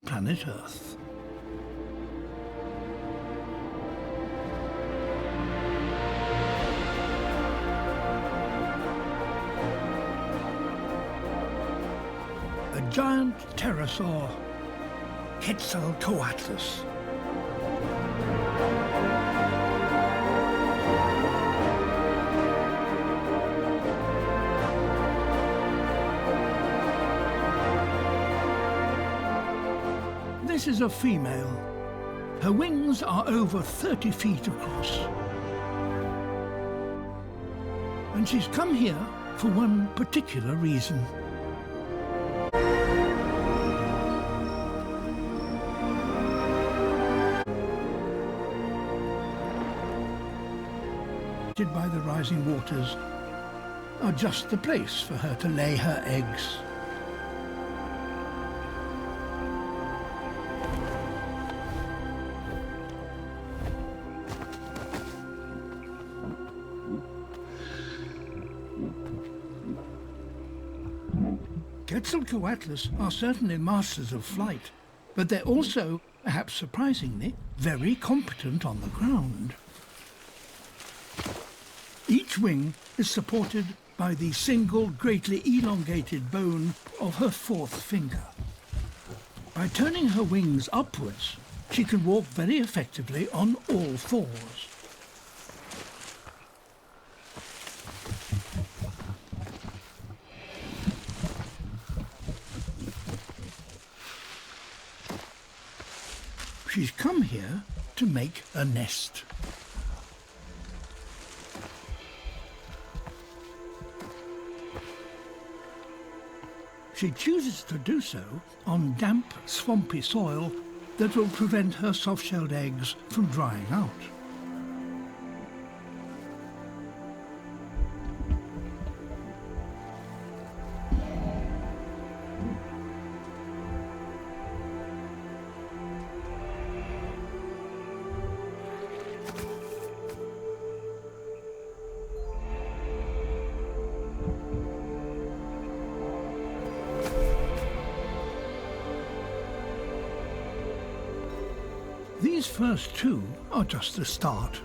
planet Earth. A giant pterosaur, Quetzalcoatlus. This is a female. Her wings are over 30 feet across. And she's come here for one particular reason. By the rising waters are just the place for her to lay her eggs. Quetzalcoatlus are certainly masters of flight, but they're also, perhaps surprisingly, very competent on the ground. Each wing is supported by the single greatly elongated bone of her fourth finger. By turning her wings upwards, she can walk very effectively on all fours. She's come here to make a nest. She chooses to do so on damp, swampy soil that will prevent her soft-shelled eggs from drying out. These first two are just the start.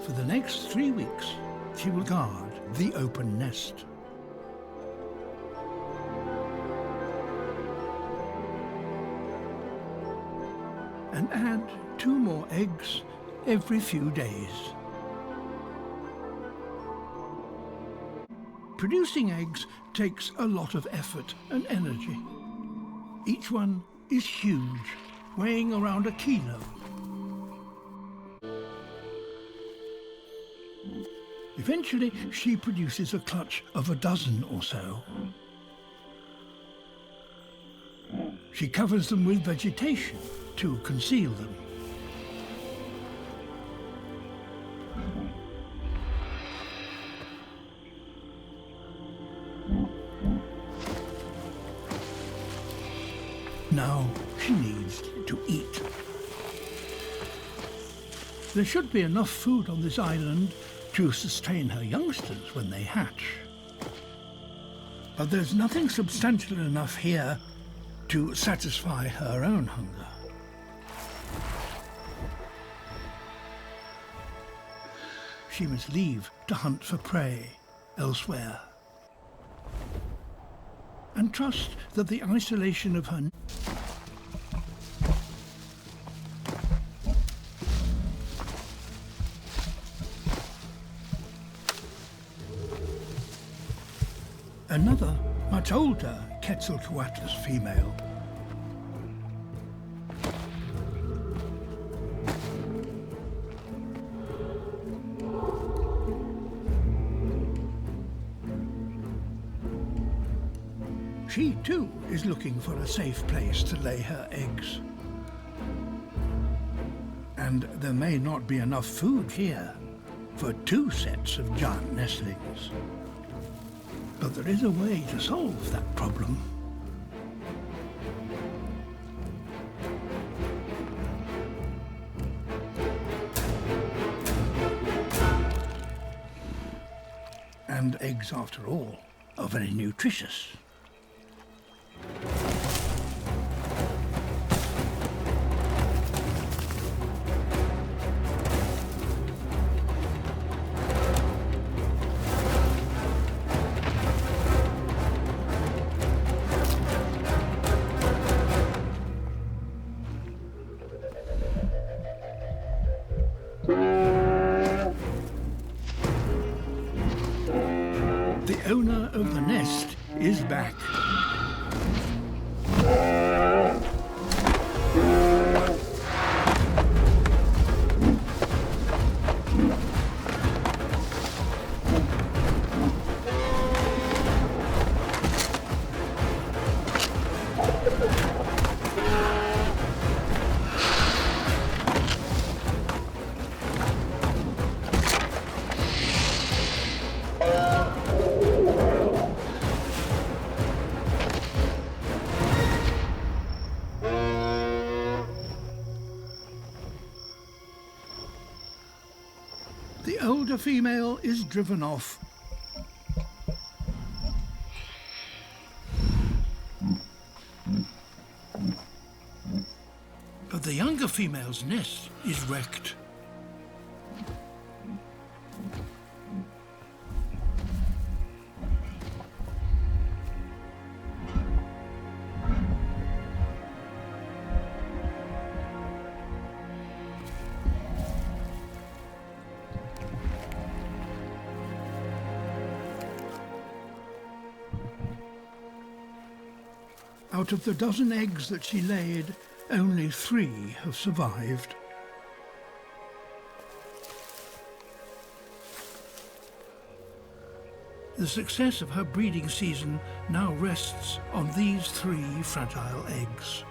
For the next 3 weeks, she will guard the open nest. And add 2 more eggs every few days. Producing eggs takes a lot of effort and energy. Each one is huge, weighing around 1 kilo. Eventually, she produces a clutch of 12 or so. She covers them with vegetation to conceal them. Now she needs to eat. There should be enough food on this island to sustain her youngsters when they hatch. But there's nothing substantial enough here to satisfy her own hunger. She must leave to hunt for prey elsewhere. And trust that the isolation of her another, much older Quetzalcoatlus female. She too is looking for a safe place to lay her eggs. And there may not be enough food here for 2 sets of giant nestlings. But there is a way to solve that problem. And eggs, after all, are very nutritious. The owner of the nest is back. The older female is driven off. But the younger female's nest is wrecked. Out of the dozen eggs that she laid, only 3 have survived. The success of her breeding season now rests on these 3 fragile eggs.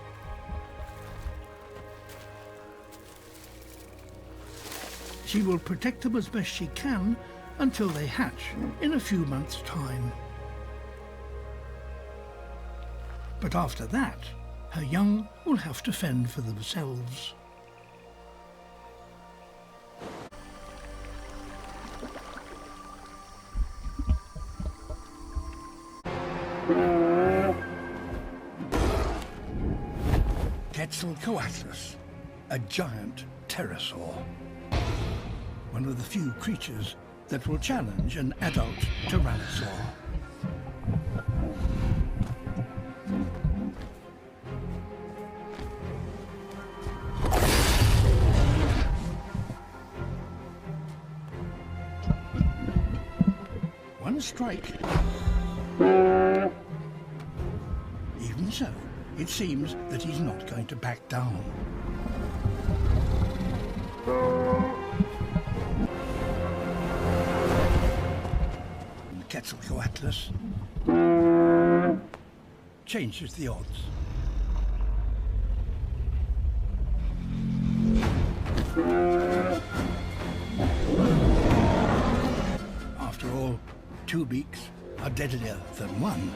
She will protect them as best she can until they hatch in a few months' time. But after that, her young will have to fend for themselves. Quetzalcoatlus, a giant pterosaur. One of the few creatures that will challenge an adult Tyrannosaur. One strike. Even so, it seems that he's not going to back down. And Quetzalcoatlus changes the odds. After all, 2 beaks are deadlier than 1.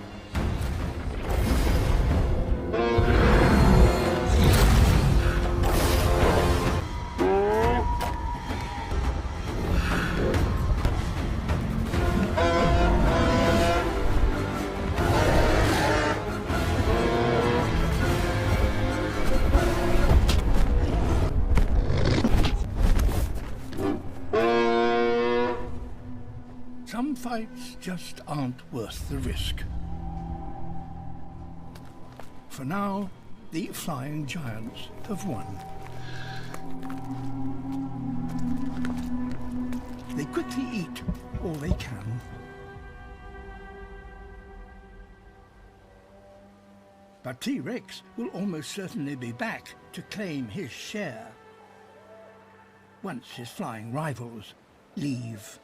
Some fights just aren't worth the risk. For now, the flying giants have won. They quickly eat all they can. But T-Rex will almost certainly be back to claim his share once his flying rivals leave.